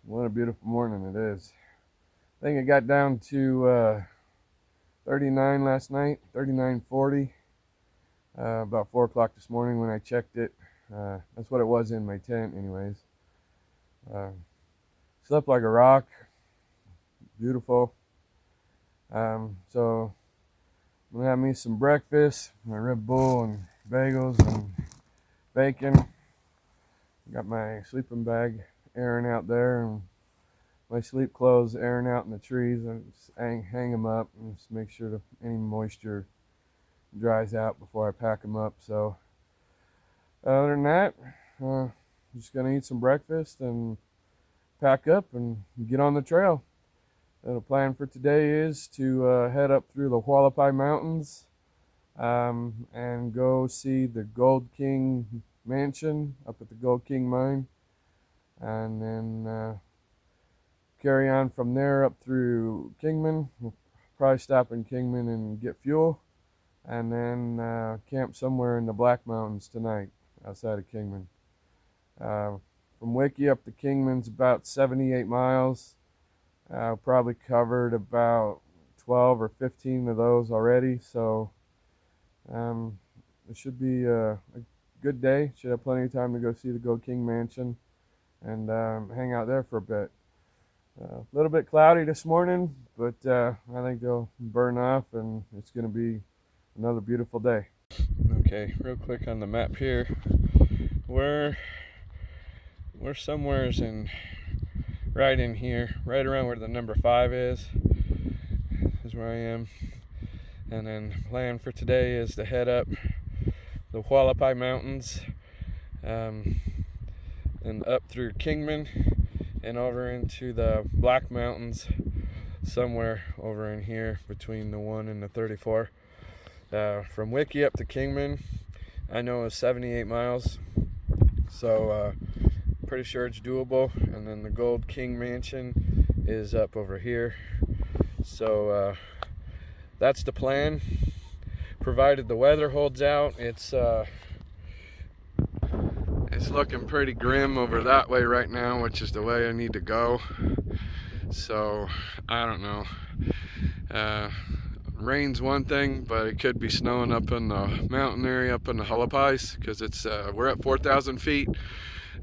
What a beautiful morning it is. I think it got down to 39 last night, 39.40. About 4 o'clock this morning when I checked it. That's what it was in my tent anyways. Slept like a rock. Beautiful. So I'm gonna have me some breakfast, my Red Bull and bagels and bacon. Got my sleeping bag airing out there and my sleep clothes airing out in the trees. I just hang them up and just make sure that any moisture dries out before I pack them up. So other than that, I'm just gonna eat some breakfast and pack up and get on the trail. The plan for today is to head up through the Hualapai Mountains and go see the Gold King mansion up at the Gold King mine, and then carry on from there up through Kingman. We'll probably stop in Kingman and get fuel, and then camp somewhere in the Black Mountains tonight outside of Kingman. From Wiki up to Kingman's about 78 miles. Probably covered about 12 or 15 of those already, so it should be a good day. Should have plenty of time to go see the Gold King mansion and hang out there for a bit. A little bit cloudy this morning, but I think they'll burn off and it's going to be another beautiful day. Okay, real quick on the map here. We're somewheres right in here, right around where the number 5 is where I am. And then plan for today is to head up the Hualapai Mountains and up through Kingman and over into the Black Mountains, somewhere over in here between the 1 and the 34. From Wiki up to Kingman, I know is 78 miles, so pretty sure it's doable. And then the Gold King mansion is up over here, so that's the plan, provided the weather holds out. It's looking pretty grim over that way right now, which is the way I need to go. So I don't know. Rain's one thing, but it could be snowing up in the mountain area up in the Hualapais, because it's we're at 4,000 feet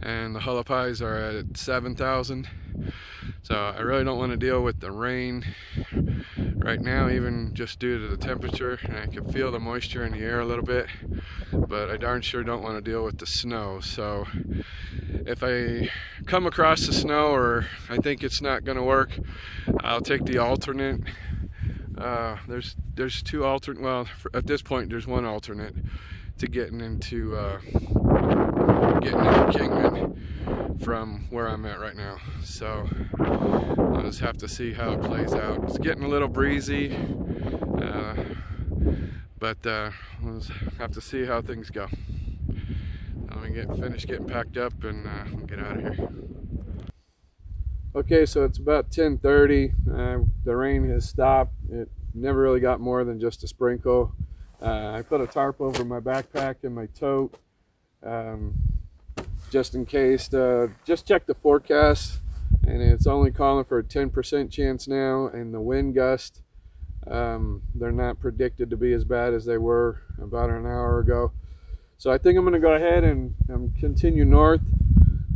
and the Hualapais are at 7,000. So I really don't want to deal with the rain right now, even just due to the temperature, and I can feel the moisture in the air a little bit, but I darn sure don't want to deal with the snow. So if I come across the snow or I think it's not going to work, I'll take the alternate. There's two alternate, well, at this point there's one alternate to getting into Kingman from where I'm at right now. So I'll just have to see how it plays out. It's getting a little breezy, but we'll just have to see how things go. I'm gonna finish getting packed up and we'll get out of here. Okay, so it's about 10:30. The rain has stopped. It never really got more than just a sprinkle. I put a tarp over my backpack and my tote, just in case. Just check the forecast, and it's only calling for a 10% chance now, and the wind gust, they're not predicted to be as bad as they were about an hour ago. So I think I'm going to go ahead and continue north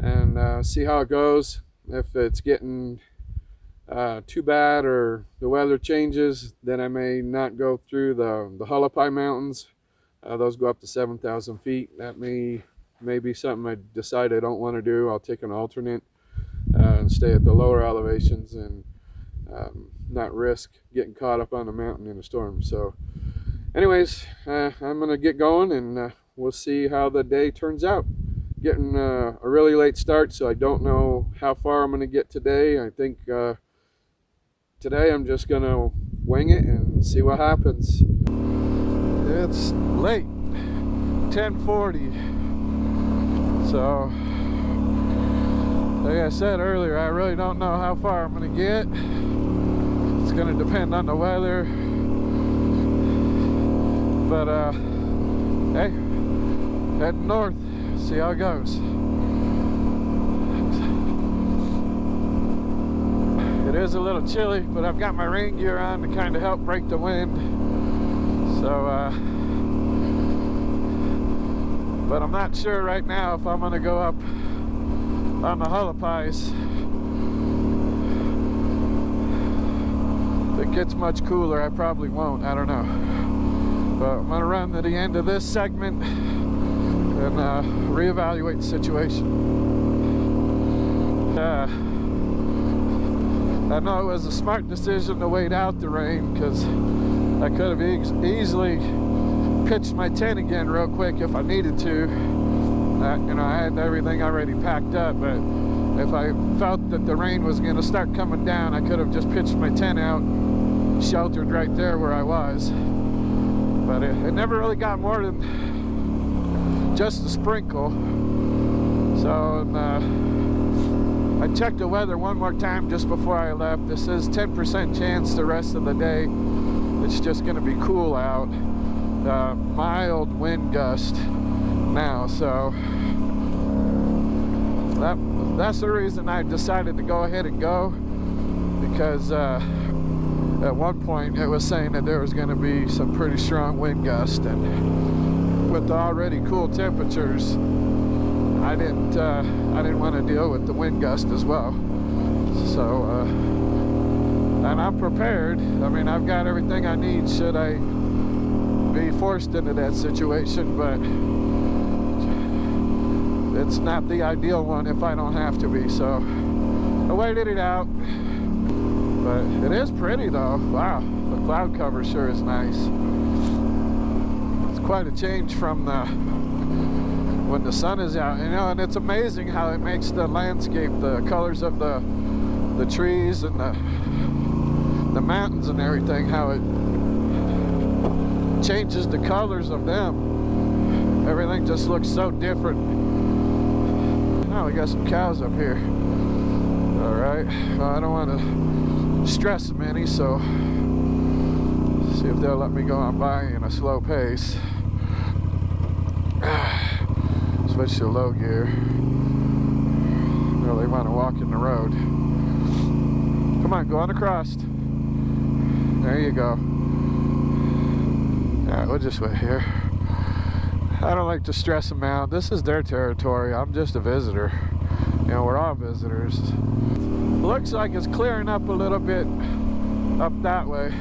and see how it goes. If it's getting too bad or the weather changes, then I may not go through the Hualapai Mountains. Those go up to 7,000 feet. That may be something I decide I don't want to do. I'll take an alternate and stay at the lower elevations and not risk getting caught up on the mountain in a storm. So anyways, I'm going to get going and we'll see how the day turns out. Getting a really late start, so I don't know how far I'm going to get today. I think today I'm just going to wing it and see what happens. It's late, 10:40. So, like I said earlier, I really don't know how far I'm going to get. It's going to depend on the weather. But, hey, heading north. See how it goes. It is a little chilly, but I've got my rain gear on to kind of help break the wind. So, but I'm not sure right now if I'm going to go up on the Hualapais. If it gets much cooler, I probably won't. I don't know. But I'm going to run to the end of this segment and reevaluate the situation. I know it was a smart decision to wait out the rain, because I could have easily pitched my tent again real quick if I needed to. You know, I had everything already packed up, but if I felt that the rain was going to start coming down, I could have just pitched my tent out, sheltered right there where I was. But it never really got more than just a sprinkle. So I checked the weather one more time just before I left. This is 10% chance the rest of the day. It's just going to be cool out. Mild wind gust now, so that's the reason I decided to go ahead and go, because at one point it was saying that there was going to be some pretty strong wind gust, and with the already cool temperatures, I didn't want to deal with the wind gust as well. So and I'm prepared. I mean, I've got everything I need should I be forced into that situation, but it's not the ideal one if I don't have to be. So I waited it out, but it is pretty though. Wow, the cloud cover sure is nice. It's quite a change from when the sun is out, you know, and it's amazing how it makes the landscape, the colors of the trees and the mountains and everything, how it changes the colors of them. Everything just looks so different. Oh, we got some cows up here. All right, well, I don't want to stress them any, so see if they'll let me go on by in a slow pace. Switch to low gear. Really want to walk in the road. Come on, go on across. There you go. Alright, we'll just wait here. I don't like to stress them out. This is their territory. I'm just a visitor. You know, we're all visitors. Looks like it's clearing up a little bit up that way.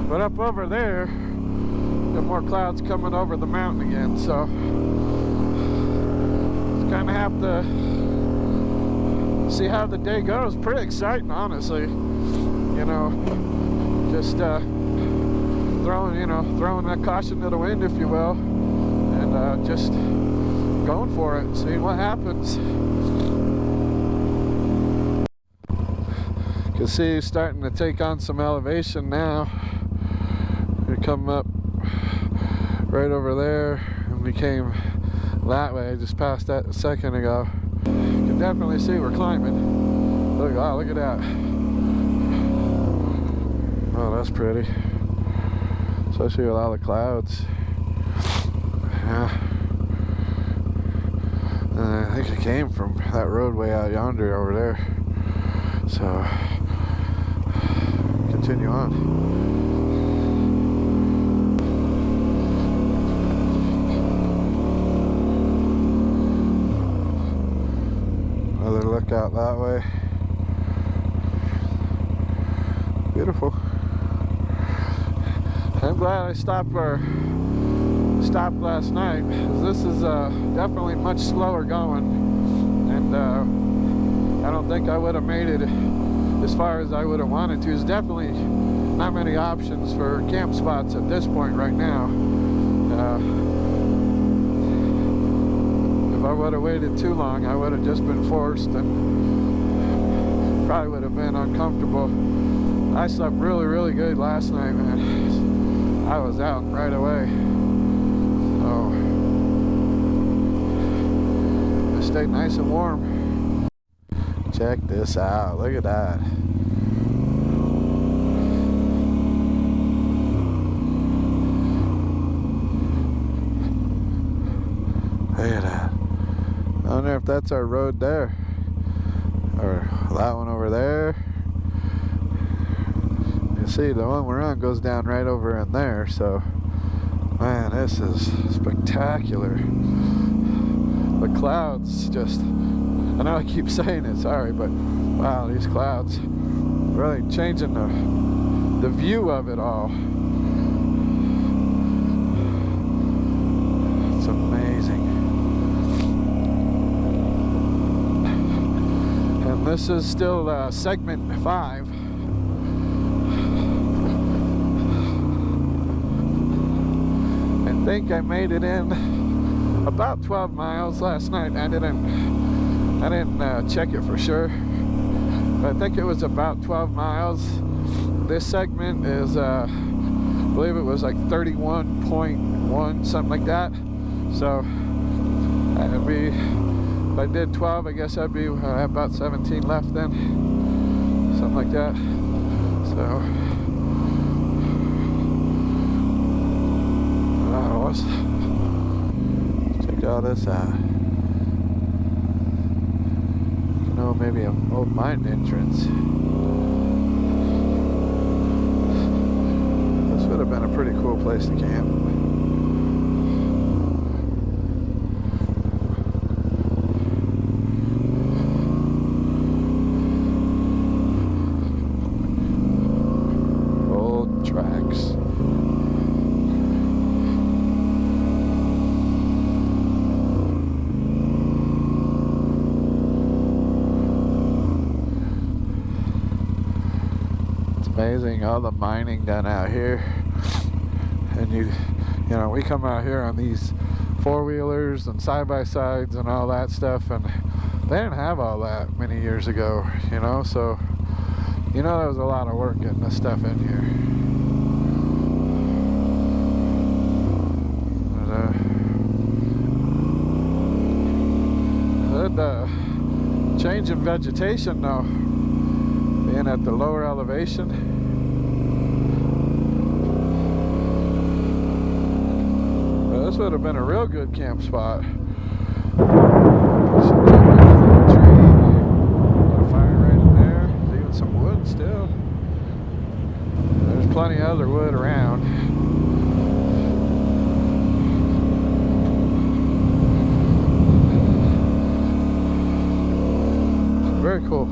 But up over there, got more clouds coming over the mountain again, so kind of have to see how the day goes. Pretty exciting, honestly. You know, just throwing that caution to the wind, if you will, and just going for it, seeing what happens. You can see he's starting to take on some elevation now. You're coming up right over there and became that way. I just passed that a second ago. You can definitely see we're climbing. Look, oh, look at that. Oh, that's pretty. Especially with all the clouds. Yeah. And I think it came from that roadway out yonder over there. So, continue on. Another look out that way. Beautiful. I'm glad I stopped last night, because this is definitely much slower going, and I don't think I would have made it as far as I would have wanted to. There's definitely not many options for camp spots at this point right now. If I would have waited too long, I would have just been forced and probably would have been uncomfortable. I slept really, really good last night, man. I was out right away. So, I stayed nice and warm. Check this out. Look at that. Look at that. I wonder if that's our road there, or that one over there. see the one we're on goes down right over in there, so man, this is spectacular. The clouds just, I know I keep saying it, sorry, but wow, these clouds really changing the view of it all. It's amazing. And this is still segment 5. I think I made it in about 12 miles last night. I didn't check it for sure, but I think it was about 12 miles. This segment is I believe it was like 31.1, something like that. So if I did 12, I guess I'd be about 17 left then, something like that. So let's check all this out. You know, maybe an old mine entrance. This would have been a pretty cool place to camp. Old tracks. Amazing, all the mining done out here. And you know, we come out here on these four-wheelers and side-by-sides and all that stuff, and they didn't have all that many years ago, you know, so you know there was a lot of work getting this stuff in here. But, change in vegetation though, being at the lower elevation. Well, this would have been a real good camp spot. Got a fire right in there. There's even some wood still. There's plenty of other wood around. Very cool.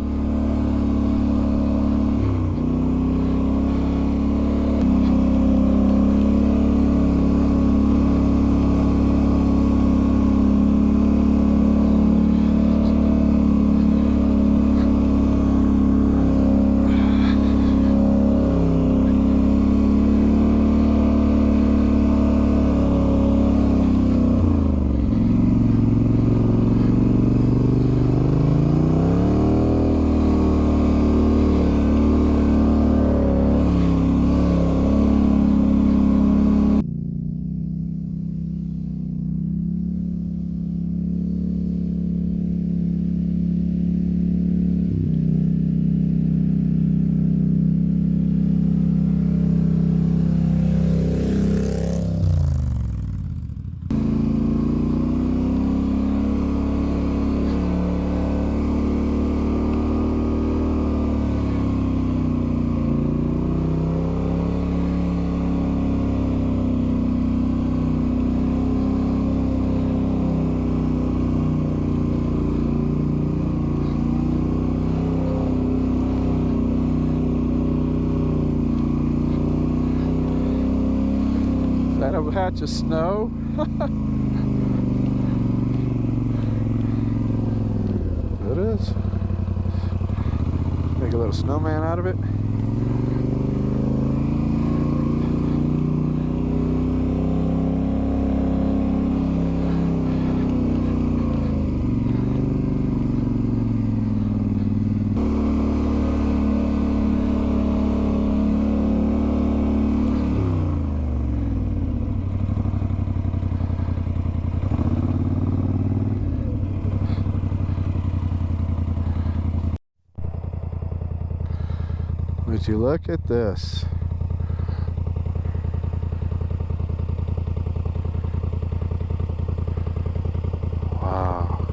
A patch of snow. It is. Make a little snowman out of it. Would you look at this? Wow.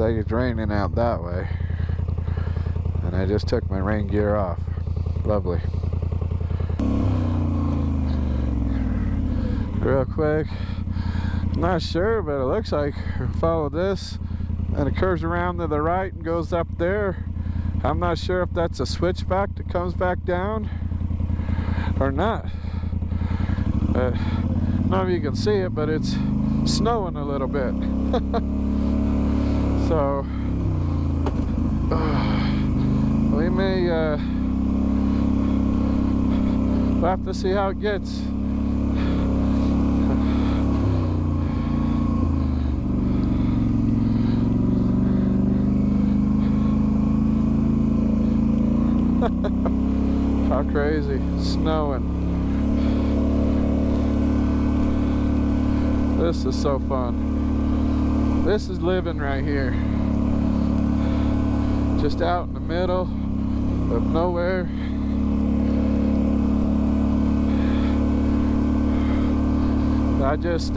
like it's raining out that way. And I just took my rain gear off. Lovely. Real quick, not sure, but it looks like follow this and it curves around to the right and goes up there. I'm not sure if that's a switchback that comes back down or not. I don't know if you can see it, but it's snowing a little bit. So we may we'll have to see how it gets. How crazy, snowing. This is so fun. This is living right here. Just out in the middle of nowhere. I just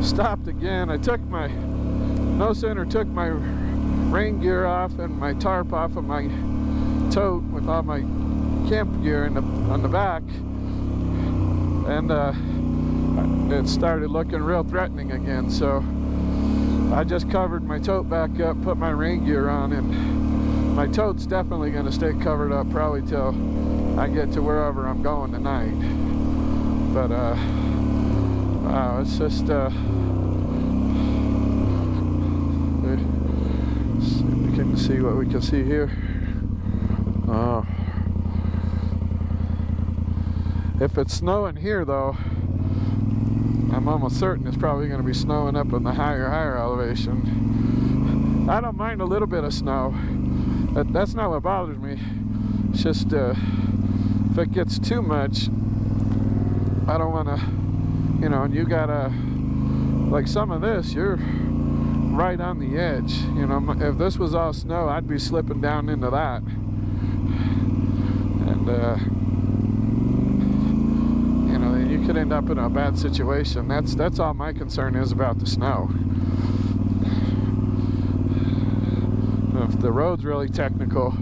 stopped again. I took no sooner took my rain gear off and my tarp off of my tote with all my camp gear on the back, and it started looking real threatening again. So I just covered my tote back up, put my rain gear on, and my tote's definitely going to stay covered up probably till I get to wherever I'm going tonight. But wow, it's just see if we can see what we can see here. Oh, if it's snowing here though, I'm almost certain it's probably going to be snowing up in the higher elevation. I don't mind a little bit of snow. That's not what bothers me. It's just if it gets too much, I don't want to, you know, and you gotta, like some of this, you're right on the edge. You know, if this was all snow, I'd be slipping down into that. And you know, you could end up in a bad situation. That's all my concern is about the snow. If the road's really technical,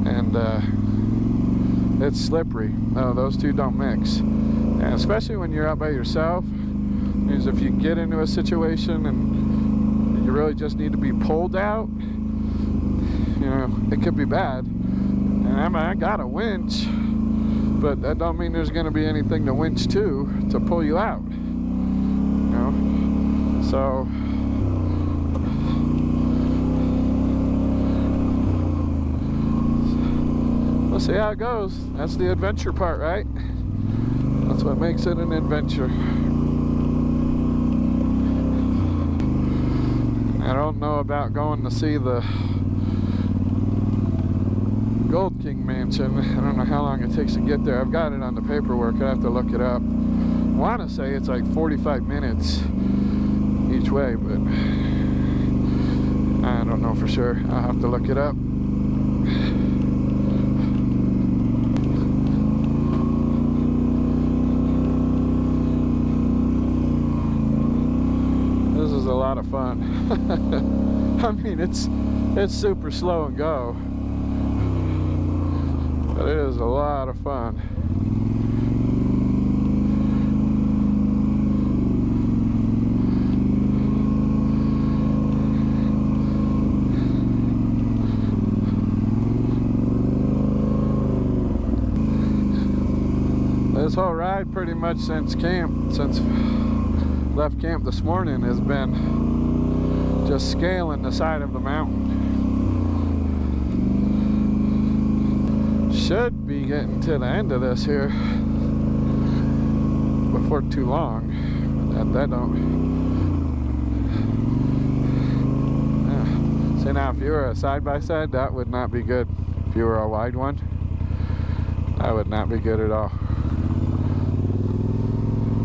and it's slippery. No, those two don't mix. And especially when you're out by yourself, means if you get into a situation and you really just need to be pulled out, you know, it could be bad. And I got a winch, but that don't mean there's going to be anything to winch to pull you out. You know, so we'll see how it goes. That's the adventure part, right? That's what makes it an adventure. I don't know about going to see the Gold King Mansion. I don't know how long it takes to get there. I've got it on the paperwork. I have to look it up. I want to say it's like 45 minutes each way, but I don't know for sure. I'll have to look it up. This is a lot of fun. I mean, it's super slow and go, but it is a lot of fun. This whole ride pretty much since left camp this morning has been just scaling the side of the mountain. Should be getting to the end of this here before too long. That don't. Yeah. See, now if you were a side-by-side, that would not be good. If you were a wide one, that would not be good at all.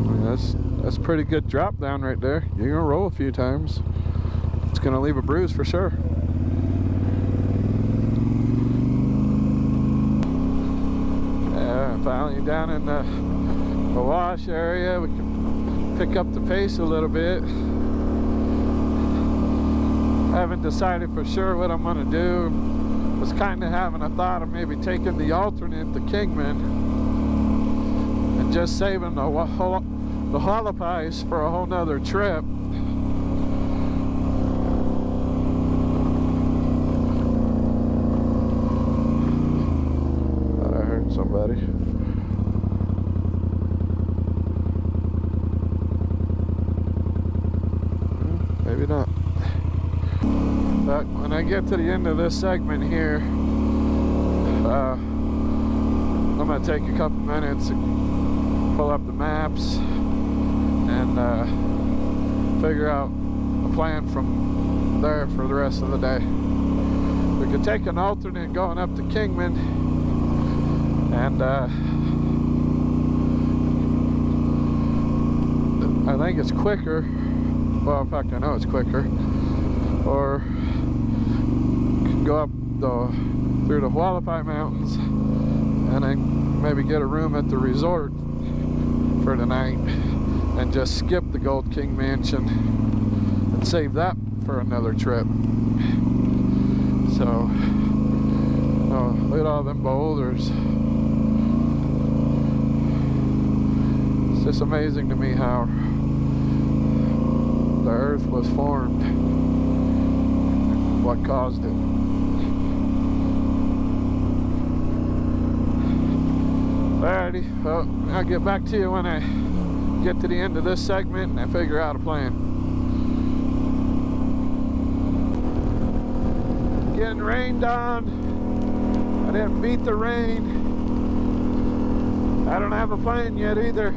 I mean, that's a pretty good drop down right there. You're gonna roll a few times. It's gonna leave a bruise for sure. Finally down in the the wash area. We can pick up the pace a little bit. I haven't decided for sure what I'm going to do. Was kind of having a thought of maybe taking the alternate to Kingman and just saving the Hualapais for a whole nother trip. Thought I heard somebody. Maybe not. But when I get to the end of this segment here, I'm going to take a couple minutes and pull up the maps and figure out a plan from there for the rest of the day. We could take an alternate going up to Kingman, and I think it's quicker. Well, in fact, I know it's quicker. Or go up through the Hualapai Mountains and then maybe get a room at the resort for the night and just skip the Gold King Mansion and save that for another trip. So, oh, look at all them boulders. It's just amazing to me how the earth was formed, what caused it. Alrighty, well, I'll get back to you when I get to the end of this segment and I figure out a plan. Getting rained on. I didn't beat the rain. I don't have a plan yet either,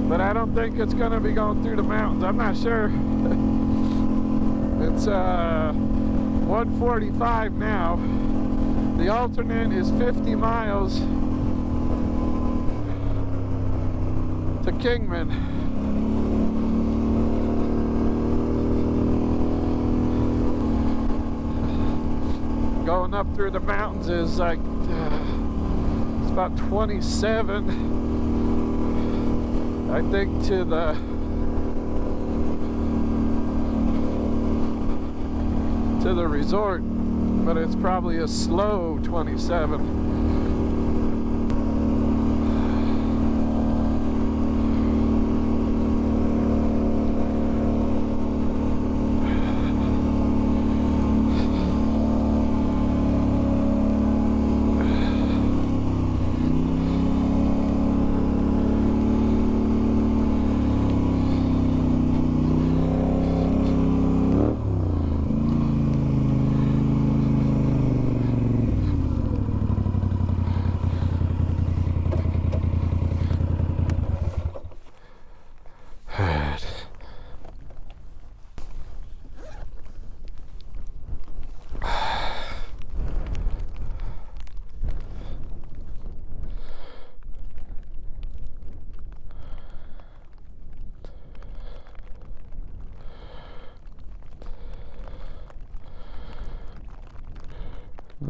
but I don't think it's going to be going through the mountains. I'm not sure. It's 1:45 now. The alternate is 50 miles to Kingman. Going up through the mountains is like it's about 27, I think, to the resort, but it's probably a slow 27.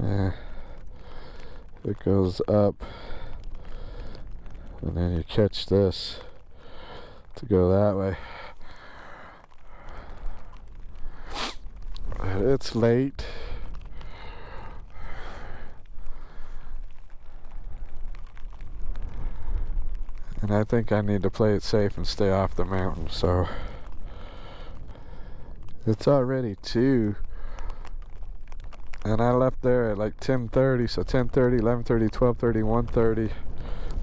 Yeah, it goes up and then you catch this to go that way. It's late. And I think I need to play it safe and stay off the mountain, so it's already 2. And I left there at like 10:30, so 10:30, 11:30, 12:30, 1:30,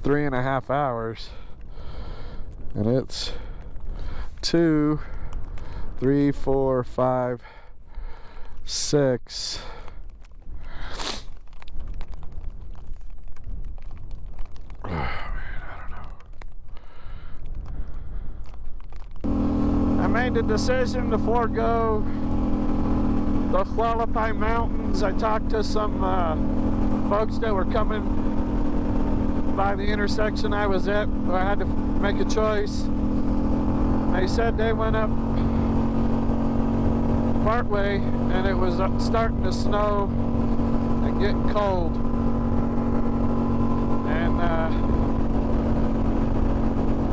3.5 hours. And it's 2, 3, 4, 5, 6. Oh man, I don't know. I made the decision to forego the Hualapai Mountains. I talked to some folks that were coming by the intersection I was at, where I had to make a choice. They said they went up partway and it was starting to snow and getting cold. And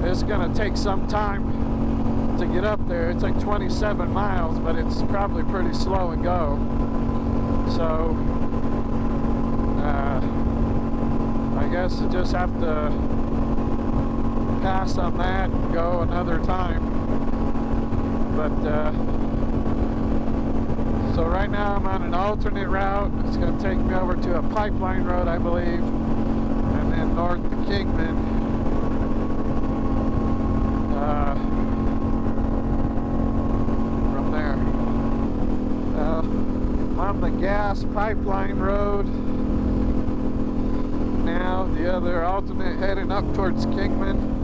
it's gonna take some time to get up there. It's like 27 miles, but it's probably pretty slow and go. So I guess I just have to pass on that and go another time. But so right now I'm on an alternate route. It's going to take me over to a pipeline road, I believe, and then north to Kingman. From there. I'm on the gas pipeline road now. The other alternate heading up towards Kingman.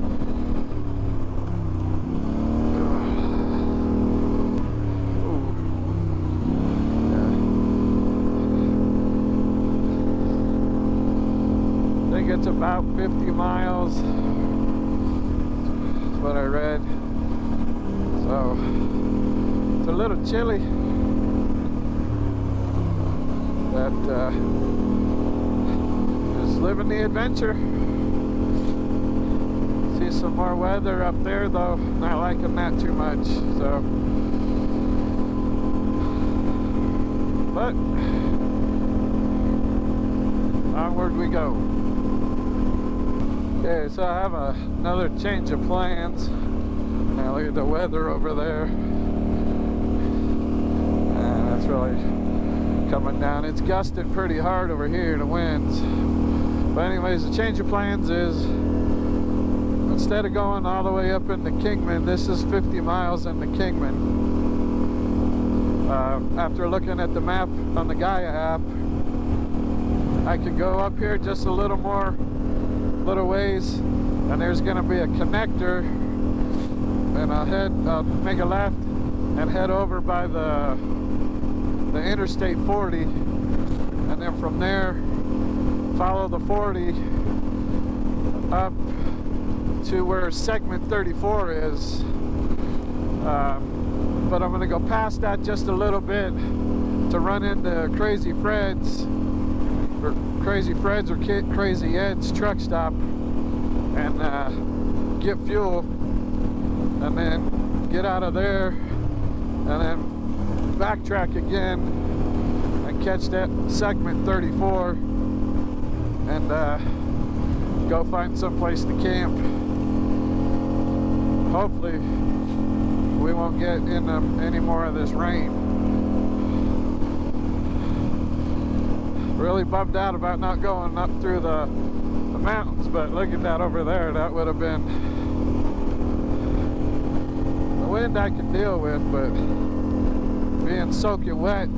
It's about 50 miles. That's what I read. So it's a little chilly, but just living the adventure. See some more weather up there though. Not liking that too much. So, but onward we go. Okay, so I have another change of plans. Now look at the weather over there. And that's really coming down. It's gusting pretty hard over here, the winds. But anyways, the change of plans is, instead of going all the way up into Kingman, this is 50 miles into Kingman. After looking at the map on the Gaia app, I could go up here just a little little ways, and there's going to be a connector, and I'll make a left and head over by the Interstate 40, and then from there follow the 40 up to where segment 34 is. But I'm going to go past that just a little bit to run into Crazy Fred's or Crazy Ed's truck stop and get fuel, and then get out of there and then backtrack again and catch that segment 34 and go find some place to camp. Hopefully we won't get in any more of this rain. Really bummed out about not going up through the mountains, but look at that over there. That would have been the wind I can deal with, but being soaking wet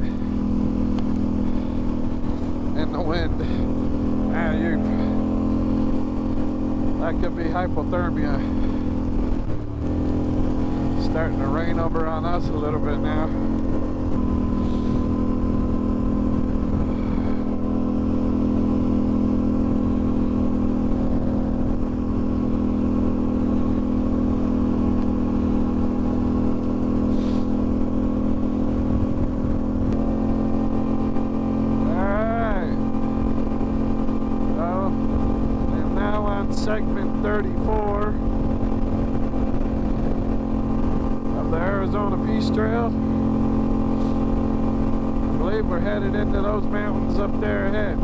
in the wind, that could be hypothermia. Starting to rain over on us a little bit now. Segment 34 of the Arizona Peace Trail. I believe we're headed into those mountains up there ahead.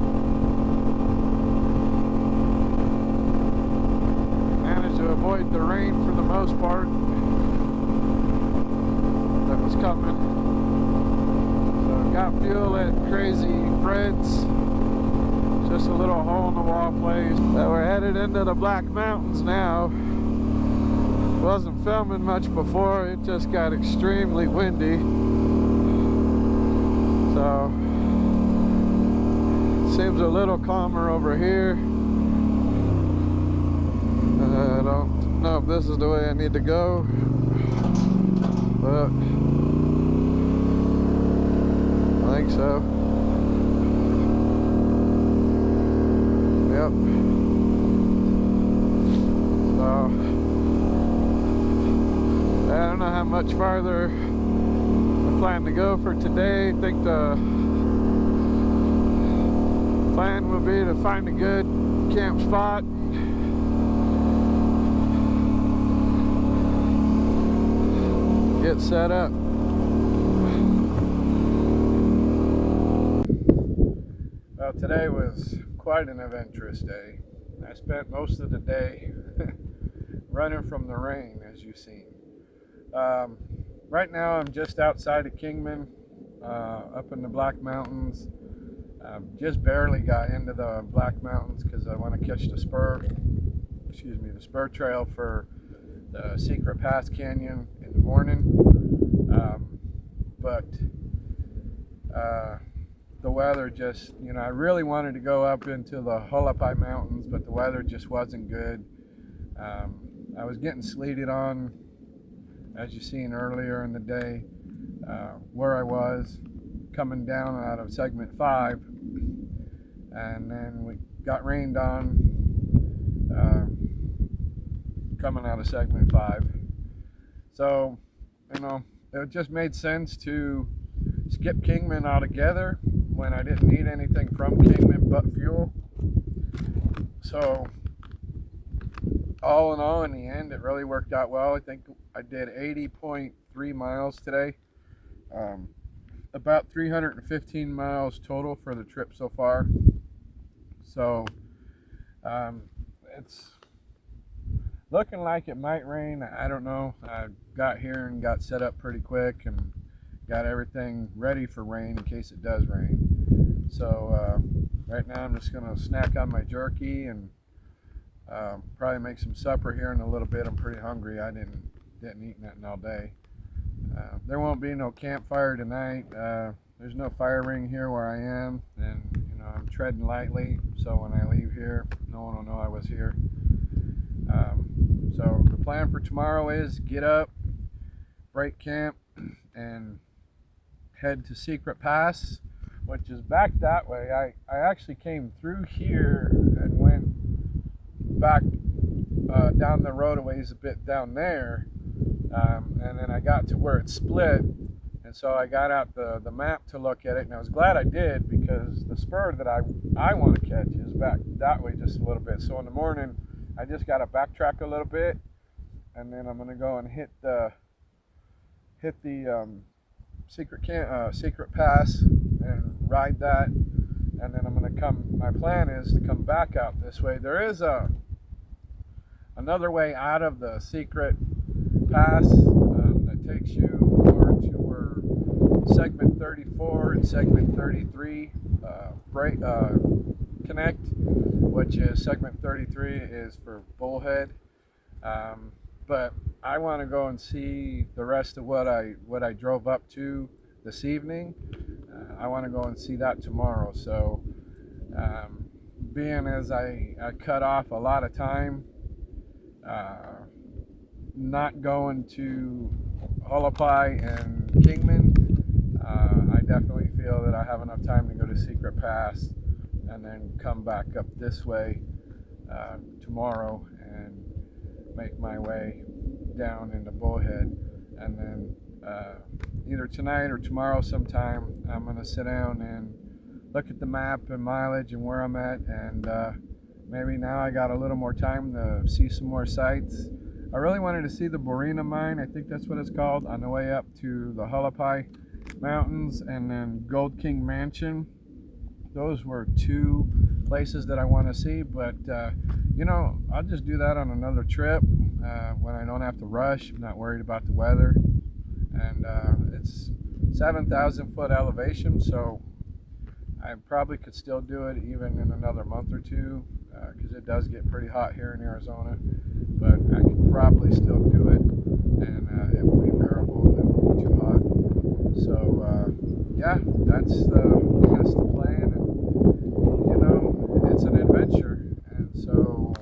Managed to avoid the rain for the most part that was coming. So got fuel at Crazy Fred's. Just a little hole in the wall place. But we're headed into the Black Mountains now. Wasn't filming much before, it just got extremely windy. So seems a little calmer over here. I don't know if this is the way I need to go, but I think so. Yep. So I don't know how much farther I plan to go for today. I think the plan would be to find a good camp spot, get set up. Well, today was quite an adventurous day. I spent most of the day running from the rain, as you've seen. Right now I'm just outside of Kingman, up in the Black Mountains. Just barely got into the Black Mountains because I want to catch the spur trail for the Secret Pass Canyon in the morning. But the weather just, I really wanted to go up into the Hualapai Mountains, but the weather just wasn't good. I was getting sleeted on, as you seen earlier in the day, where I was coming down out of segment 5, and then we got rained on coming out of segment 5. So, it just made sense to skip Kingman altogether when I didn't need anything from Kingman but fuel. So all in all, in the end, it really worked out well. I think I did 80.3 miles today, about 315 miles total for the trip so far. So it's looking like it might rain. I don't know. I got here and got set up pretty quick and got everything ready for rain in case it does rain. So right now I'm just gonna snack on my jerky and probably make some supper here in a little bit. I'm pretty hungry. I didn't eat nothing all day. There won't be no campfire tonight. There's no fire ring here where I am, and I'm treading lightly, so when I leave here, no one will know I was here. So the plan for tomorrow is get up, break camp, and head to Secret Pass, which is back that way. I actually came through here and went back down the road a ways a bit down there, and then I got to where it split, and so I got out the map to look at it, and I was glad I did, because the spur that I want to catch is back that way just a little bit. So in the morning I just got to backtrack a little bit, and then I'm going to go and hit the Secret Pass and ride that, and then I'm going to come. My plan is to come back out this way. There is another way out of the Secret Pass that takes you more to where segment 34 and segment 33 connect, which is segment 33 is for Bullhead. But I want to go and see the rest of what I drove up to this evening. I want to go and see that tomorrow. So being as I cut off a lot of time not going to Hualapai and Kingman, I definitely feel that I have enough time to go to Secret Pass and then come back up this way tomorrow and make my way down into Bullhead. And then either tonight or tomorrow sometime, I'm going to sit down and look at the map and mileage and where I'm at, and maybe now I got a little more time to see some more sites. I really wanted to see the Borina mine, I think that's what it's called, on the way up to the Hualapai Mountains, and then Gold King Mansion. Those were two places that I want to see, but I'll just do that on another trip when I don't have to rush. I'm not worried about the weather, and it's 7,000 foot elevation, so I probably could still do it even in another month or two, because it does get pretty hot here in Arizona, but I could probably still do it, and it will be bearable. It won't be too hot. So yeah, that's the plan, and it's an adventure, and so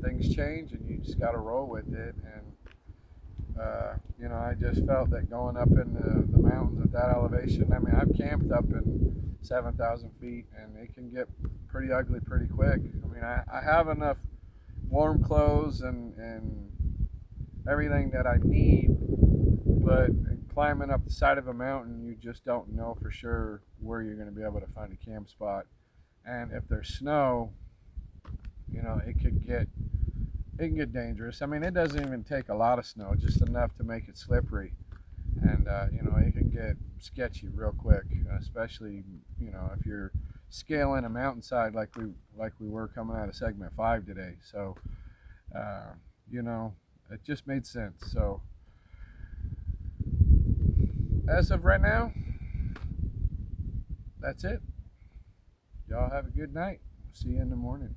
things change, and you just got to roll with it. And I just felt that going up in the mountains at that elevation, I mean, I've camped up in 7,000 feet, and it can get pretty ugly pretty quick. I mean, I have enough warm clothes and everything that I need, but climbing up the side of a mountain, you just don't know for sure where you're going to be able to find a camp spot. And if there's snow, it can get dangerous. I mean, it doesn't even take a lot of snow, just enough to make it slippery. and you know, it can get sketchy real quick, especially, you know, if you're scaling a mountainside like we were coming out of segment 5 today. So you know, it just made sense. So as of right now, that's it. Y'all have a good night. See you in the morning.